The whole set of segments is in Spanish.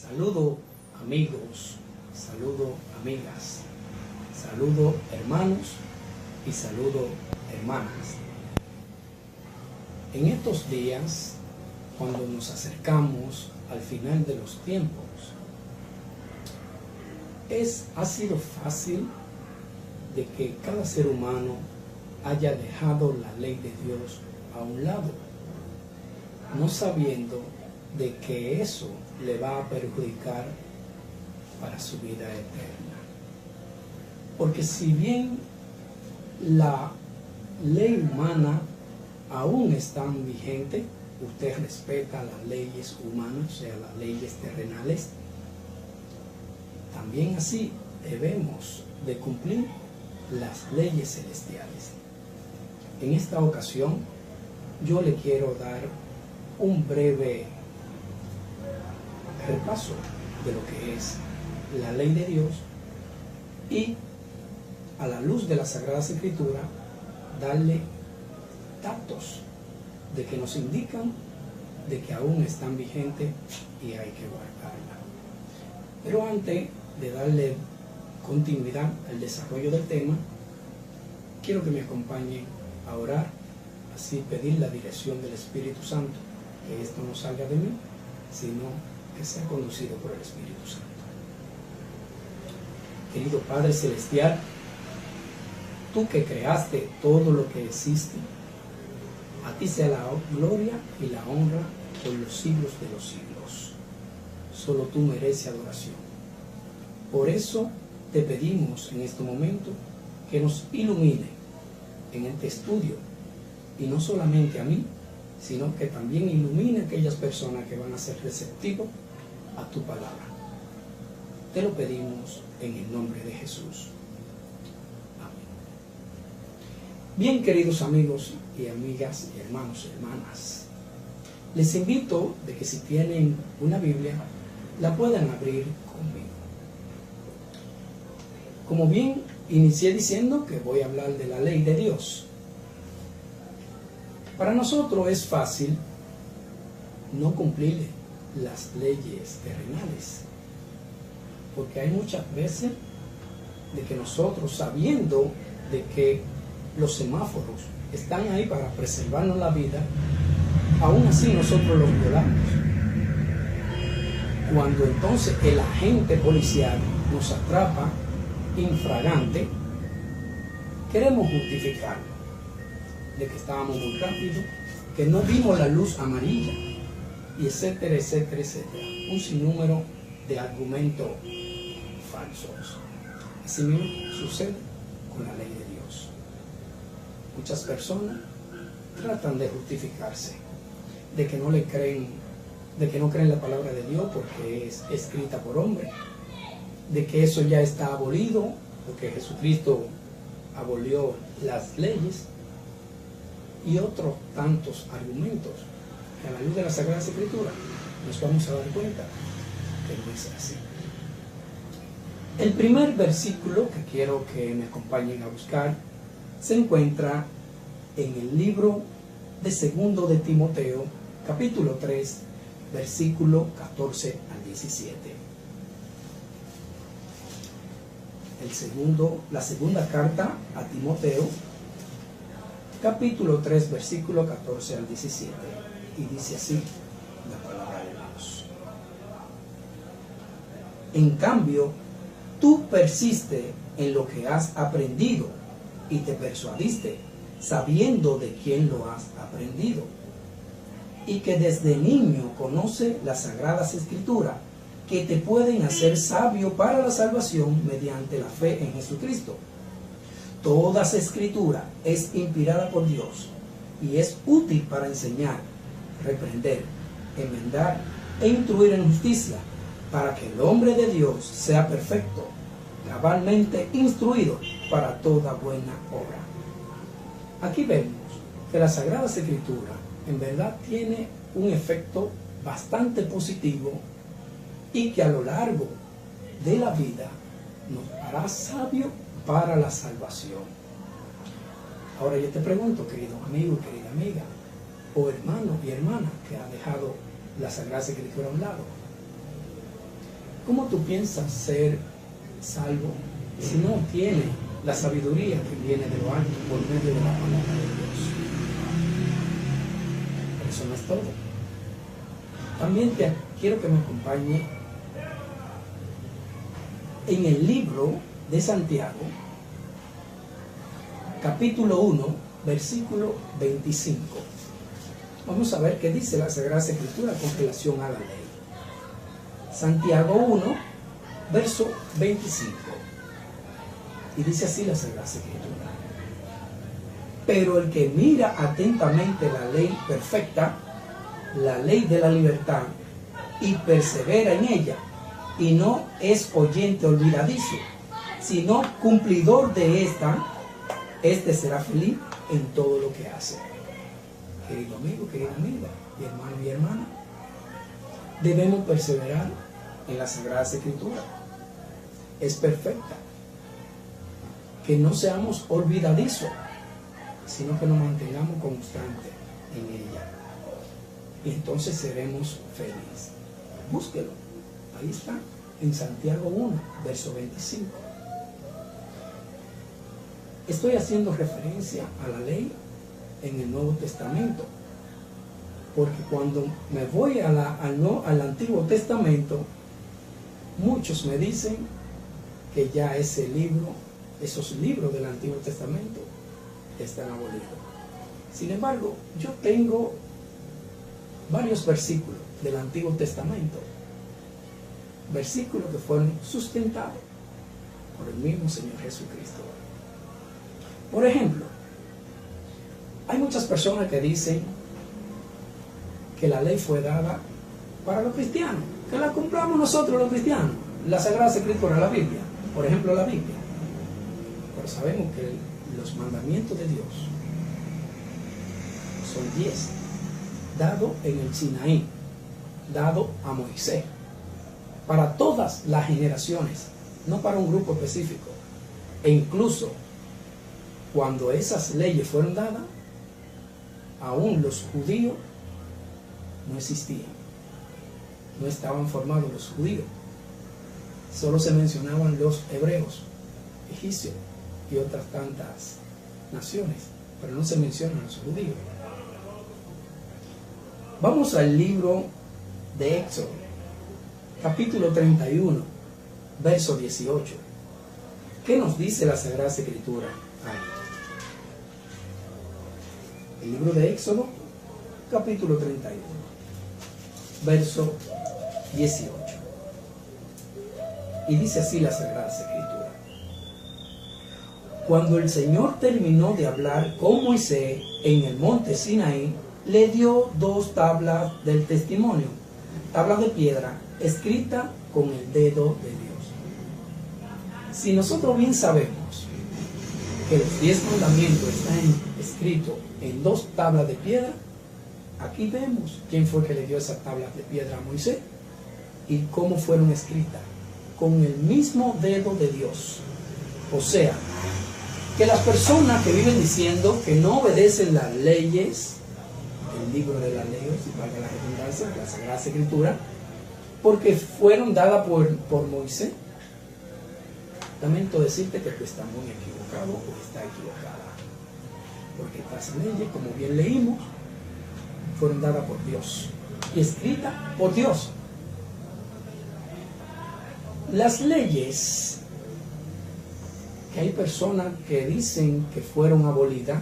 Saludo amigos, saludo amigas, saludo hermanos y saludo hermanas. En estos días, cuando nos acercamos al final de los tiempos, ha sido fácil de que cada ser humano haya dejado la ley de Dios a un lado, no sabiendo de que eso le va a perjudicar para su vida eterna. Porque si bien la ley humana aún está vigente, usted respeta las leyes humanas, o sea, las leyes terrenales, también así debemos de cumplir las leyes celestiales. En esta ocasión, yo le quiero dar un breve repaso de lo que es la ley de Dios y, a la luz de la Sagrada Escritura, darle datos de que nos indican de que aún están vigentes y hay que guardarla. Pero antes de darle continuidad al desarrollo del tema, quiero que me acompañen a orar, así pedir la dirección del Espíritu Santo, que esto no salga de mí, sino que sea conducido por el Espíritu Santo. Querido Padre Celestial, tú que creaste todo lo que existe, a ti sea la gloria y la honra por los siglos de los siglos. Solo tú mereces adoración. Por eso te pedimos en este momento que nos ilumine en este estudio, y no solamente a mí, sino que también ilumine a aquellas personas que van a ser receptivos a tu palabra. Te lo pedimos en el nombre de Jesús. Amén. Bien, queridos amigos y amigas y hermanos y hermanas, les invito de que si tienen una Biblia, la puedan abrir conmigo. Como bien inicié diciendo que voy a hablar de la ley de Dios. Para nosotros es fácil no cumplir las leyes terrenales, porque hay muchas veces de que nosotros, sabiendo de que los semáforos están ahí para preservarnos la vida, aún así nosotros los violamos. Cuando entonces el agente policial nos atrapa infragante, queremos justificarlo de que estábamos muy rápido, que no vimos la luz amarilla, y etcétera, etcétera, etcétera. Un sinnúmero de argumentos falsos. Así mismo sucede con la ley de Dios. Muchas personas tratan de justificarse, de que no le creen, de que no creen la palabra de Dios porque es escrita por hombre, de que eso ya está abolido, porque Jesucristo abolió las leyes, y otros tantos argumentos que a la luz de la Sagrada Escritura nos vamos a dar cuenta que no es así. El primer versículo que quiero que me acompañen a buscar se encuentra en el libro de 2 de Timoteo, capítulo 3, versículo 14 al 17. La segunda carta a Timoteo, capítulo 3, versículo 14 al 17, y dice así la palabra de Dios. En cambio, tú persiste en lo que has aprendido y te persuadiste, sabiendo de quién lo has aprendido, y que desde niño conoce las sagradas escrituras, que te pueden hacer sabio para la salvación mediante la fe en Jesucristo. Toda escritura es inspirada por Dios y es útil para enseñar, reprender, enmendar e instruir en justicia, para que el hombre de Dios sea perfecto, cabalmente instruido para toda buena obra. Aquí vemos que la Sagrada Escritura en verdad tiene un efecto bastante positivo, y que a lo largo de la vida nos hará sabio para la salvación. Ahora yo te pregunto, querido amigo y querida amiga, o hermano y hermana que ha dejado la Sagrada Escritura a un lado, ¿Cómo tú piensas ser salvo si no tienes la sabiduría que viene de lo alto por medio de la palabra de Dios? Pero eso no es todo. También quiero que me acompañe en el libro de Santiago, capítulo 1, versículo 25. Vamos a ver qué dice la Sagrada Escritura con relación a la ley. Santiago 1, verso 25. Y dice así la Sagrada Escritura: pero el que mira atentamente la ley perfecta, la ley de la libertad, y persevera en ella, y no es oyente olvidadizo, sino cumplidor de esta, este será feliz en todo lo que hace. Querido amigo, querida amiga, y hermano y hermana, debemos perseverar en la Sagrada Escritura. Es perfecta. Que no seamos olvidadizos, sino que nos mantengamos constantes en ella. Y entonces seremos felices. Búsquelo. Ahí está, en Santiago 1, verso 25. Estoy haciendo referencia a la ley en el Nuevo Testamento, porque cuando me voy al Antiguo Testamento, muchos me dicen que ya esos libros del Antiguo Testamento están abolidos. Sin embargo, yo tengo varios versículos del Antiguo Testamento, versículos que fueron sustentados por el mismo Señor Jesucristo. Por ejemplo, hay muchas personas que dicen que la ley fue dada para los cristianos, que la cumplamos nosotros los cristianos, la Sagrada Escritura, la Biblia, por ejemplo la Biblia. Pero sabemos que los mandamientos de Dios son 10, dados en el Sinaí, dado a Moisés, para todas las generaciones, no para un grupo específico. E incluso cuando esas leyes fueron dadas, aún los judíos no existían, no estaban formados los judíos, solo se mencionaban los hebreos, egipcios y otras tantas naciones, pero no se mencionan los judíos. Vamos al libro de Éxodo, capítulo 31, verso 18. ¿Qué nos dice la Sagrada Escritura ahí? El libro de Éxodo, capítulo 31, verso 18. Y dice así la Sagrada Escritura: cuando el Señor terminó de hablar con Moisés en el monte Sinaí, le dio 2 tablas del testimonio, tablas de piedra, escrita con el dedo de Dios. Si nosotros bien sabemos que los 10 mandamientos están escritos en 2 tablas de piedra, aquí vemos quién fue que le dio esas tablas de piedra a Moisés y cómo fueron escritas, con el mismo dedo de Dios. O sea, que las personas que viven diciendo que no obedecen las leyes, el libro de las leyes, si valga la redundancia, la Sagrada Escritura, porque fueron dadas por Moisés, lamento decirte que tú estás muy equivocado o está equivocada, porque estas leyes, como bien leímos, fueron dadas por Dios y escritas por Dios. Las leyes que hay personas que dicen que fueron abolidas,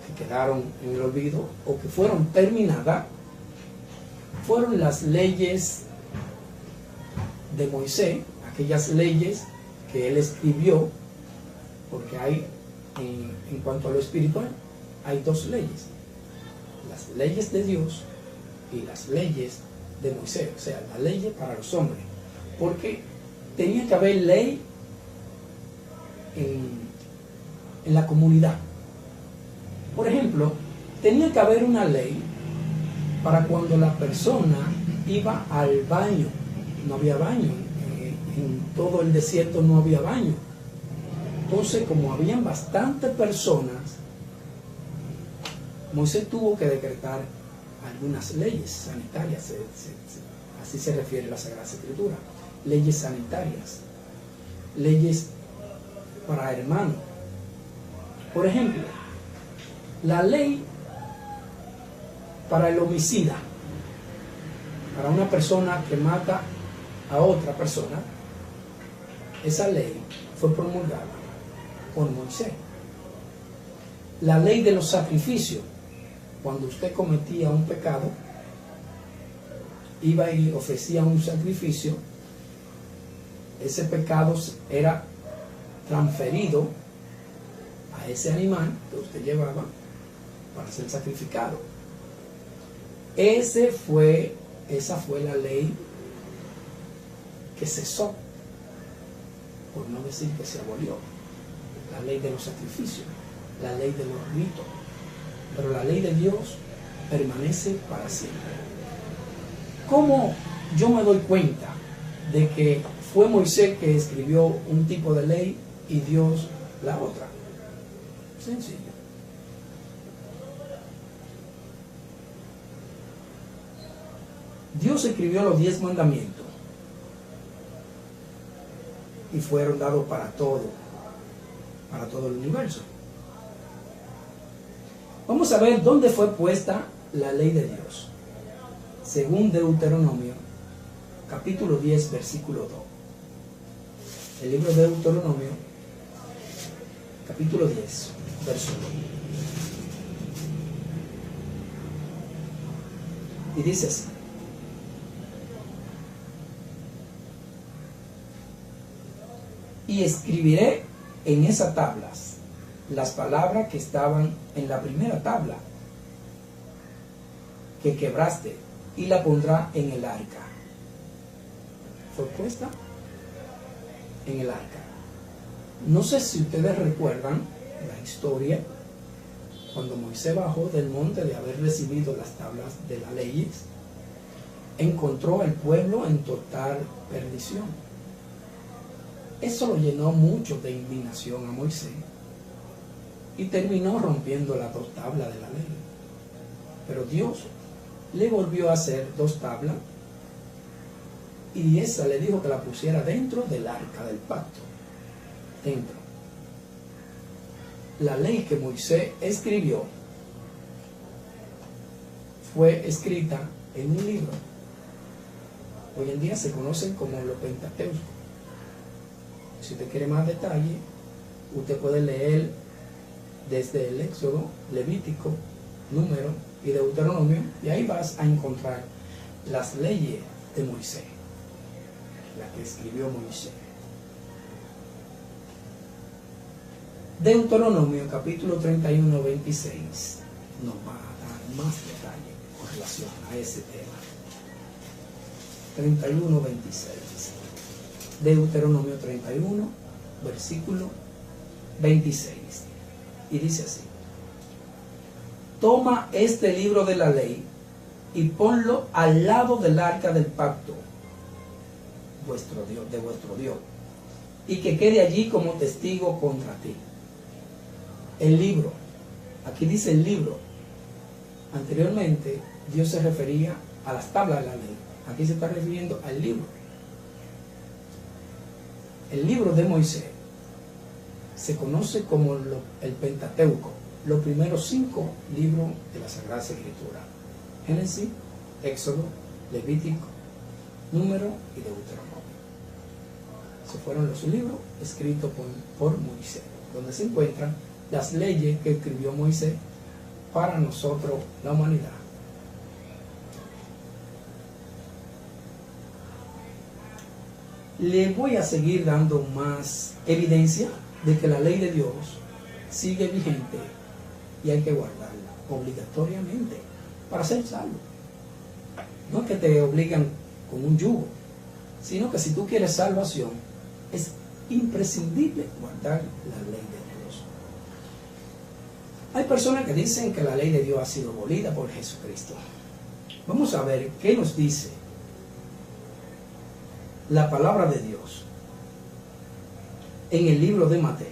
que quedaron en el olvido o que fueron terminadas, fueron las leyes de Moisés, aquellas leyes que él escribió, porque hay, en cuanto a lo espiritual, hay 2 leyes: las leyes de Dios y las leyes de Moisés, o sea, las leyes para los hombres, porque tenía que haber ley en la comunidad. Por ejemplo, tenía que haber una ley para cuando la persona iba al baño. No había baño, en todo el desierto no había baño. Entonces, como habían bastantes personas, Moisés tuvo que decretar algunas leyes sanitarias, así se refiere la Sagrada Escritura. leyes sanitarias, leyes para hermanos. Por ejemplo, la ley para el homicida, para una persona que mata a otra persona, esa ley fue promulgada por Moisés. La ley de los sacrificios, cuando usted cometía un pecado, iba y ofrecía un sacrificio, ese pecado era transferido a ese animal que usted llevaba para ser sacrificado. Esa fue la ley que cesó, por no decir que se abolió. La ley de los sacrificios, la ley de los ritos, pero la ley de Dios permanece para siempre. ¿Cómo yo me doy cuenta de que fue Moisés que escribió un tipo de ley y Dios la otra? Sencillo. Dios escribió los 10 mandamientos y fueron dados para todo el universo. Vamos a ver dónde fue puesta la ley de Dios. Según Deuteronomio, capítulo 10, versículo 2. El libro de Deuteronomio, capítulo 10, verso 2. Y dice así: y escribiré en esas tablas las palabras que estaban en la primera tabla que quebraste, y la pondrá en el arca. Fue puesta en el arca. No sé si ustedes recuerdan la historia cuando Moisés bajó del monte de haber recibido las tablas de las leyes, encontró al pueblo en total perdición. Eso lo llenó mucho de indignación a Moisés y terminó rompiendo las 2 tablas de la ley. Pero Dios le volvió a hacer 2 tablas y esa le dijo que la pusiera dentro del arca del pacto. Dentro. La ley que Moisés escribió fue escrita en un libro. Hoy en día se conocen como los Pentateucos. Si usted quiere más detalle, usted puede leer desde el Éxodo, Levítico, Número y Deuteronomio, y ahí vas a encontrar las leyes de Moisés, la que escribió Moisés. Deuteronomio capítulo 31, 26 nos va a dar más detalle con relación a ese tema. 31, 26. Deuteronomio 31, versículo 26. Y dice así: toma este libro de la ley y ponlo al lado del arca del pacto de vuestro Dios, y que quede allí como testigo contra ti. El libro, aquí dice el libro. Anteriormente Dios se refería a las tablas de la ley. Aquí se está refiriendo al libro. El libro de Moisés se conoce como el Pentateuco, los primeros 5 libros de la Sagrada Escritura: Génesis, Éxodo, Levítico, Número y Deuteronomio. Esos fueron los libros escritos por Moisés, donde se encuentran las leyes que escribió Moisés para nosotros, la humanidad. Le voy a seguir dando más evidencia de que la ley de Dios sigue vigente y hay que guardarla obligatoriamente para ser salvo. No es que te obligan con un yugo, sino que si tú quieres salvación, es imprescindible guardar la ley de Dios. Hay personas que dicen que la ley de Dios ha sido abolida por Jesucristo. Vamos a ver qué nos dice la palabra de Dios en el libro de Mateo.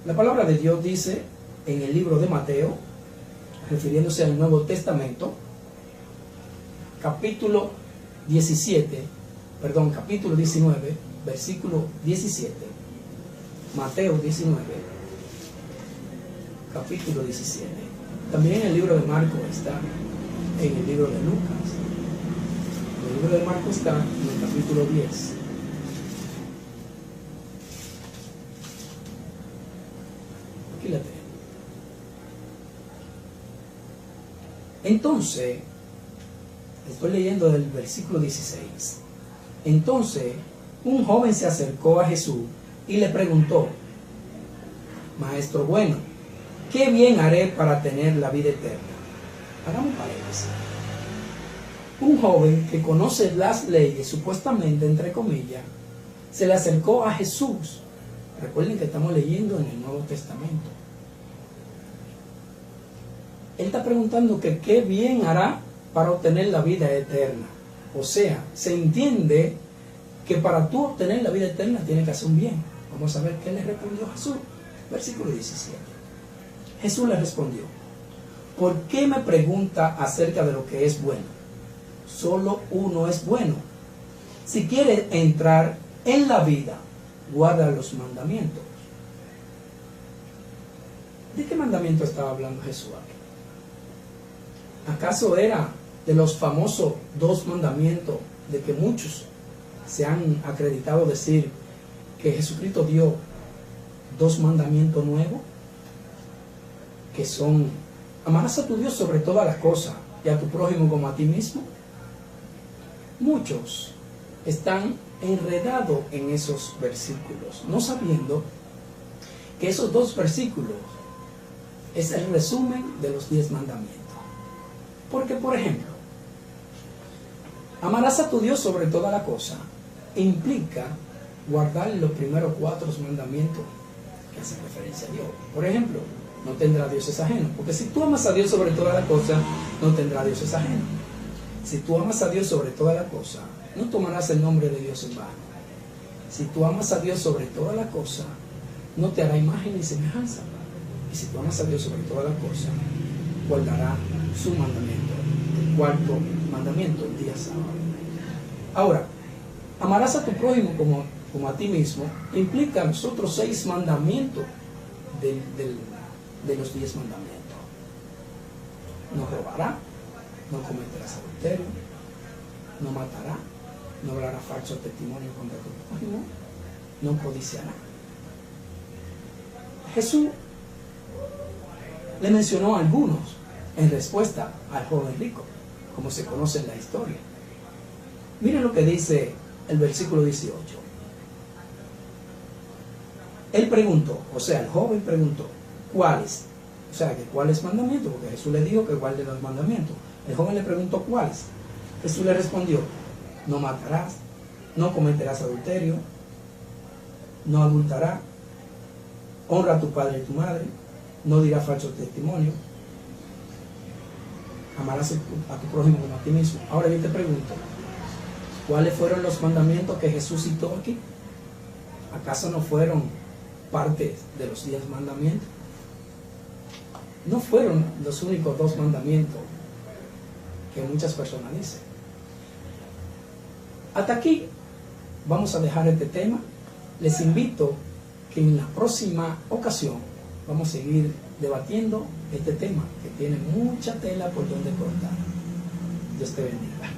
La palabra de Dios dice en el libro de Mateo, refiriéndose al Nuevo Testamento, capítulo 19, versículo 17. Mateo 19, capítulo 17. También el libro de Marcos está en el libro de Lucas. El libro de Marcos está en el capítulo 10. Aquí la tenemos. Entonces, estoy leyendo del versículo 16. Entonces, un joven se acercó a Jesús y le preguntó: Maestro bueno, ¿qué bien haré para tener la vida eterna? Hagamos un paréntesis. Un joven que conoce las leyes, supuestamente, entre comillas, se le acercó a Jesús. Recuerden que estamos leyendo en el Nuevo Testamento. Él está preguntando que qué bien hará para obtener la vida eterna. O sea, se entiende que para tú obtener la vida eterna tienes que hacer un bien. Vamos a ver qué le respondió Jesús. Versículo 17. Jesús le respondió: ¿por qué me pregunta acerca de lo que es bueno? Solo uno es bueno. Si quieres entrar en la vida, guarda los mandamientos. ¿De qué mandamiento estaba hablando Jesús aquí? ¿Acaso era de los famosos 2 mandamientos de que muchos se han acreditado decir que Jesucristo dio 2 mandamientos nuevos? Que son: amarás a tu Dios sobre todas las cosas y a tu prójimo como a ti mismo. Muchos están enredados en esos versículos, no sabiendo que esos 2 versículos es el resumen de los 10 mandamientos. Porque, por ejemplo, amarás a tu Dios sobre toda la cosa implica guardar los primeros 4 mandamientos que hacen referencia a Dios. Por ejemplo, no tendrás dioses ajenos. Porque si tú amas a Dios sobre toda la cosa, no tendrás dioses ajenos. Si tú amas a Dios sobre toda la cosa, no tomarás el nombre de Dios en vano. Si tú amas a Dios sobre toda la cosa, no te hará imagen ni semejanza. Y si tú amas a Dios sobre toda la cosa, guardará su mandamiento, el 4º mandamiento, el día sábado. Ahora, amarás a tu prójimo como a ti mismo implica los otros 6 mandamientos de los 10 mandamientos. No robará, no cometerás adulterio, no matará, no hablará falso testimonio contra tu prójimo, no codiciará. Jesús le mencionó a algunos en respuesta al joven rico, como se conoce en la historia. Miren lo que dice el versículo 18. Él preguntó, o sea, el joven preguntó: ¿cuáles? O sea, que ¿cuáles mandamientos? Porque Jesús le dijo que guarde los mandamientos. El joven le preguntó: ¿cuáles? Jesús le respondió: no matarás, no cometerás adulterio, no adulterarás, honra a tu padre y a tu madre, no dirás falso testimonio, amarás a tu prójimo como a ti mismo. Ahora yo te pregunto, ¿cuáles fueron los mandamientos que Jesús citó aquí? ¿Acaso no fueron parte de los 10 mandamientos? No fueron los únicos 2 mandamientos que muchas personas dicen. Hasta aquí vamos a dejar este tema. Les invito que en la próxima ocasión vamos a seguir debatiendo este tema que tiene mucha tela por donde cortar. Dios te bendiga.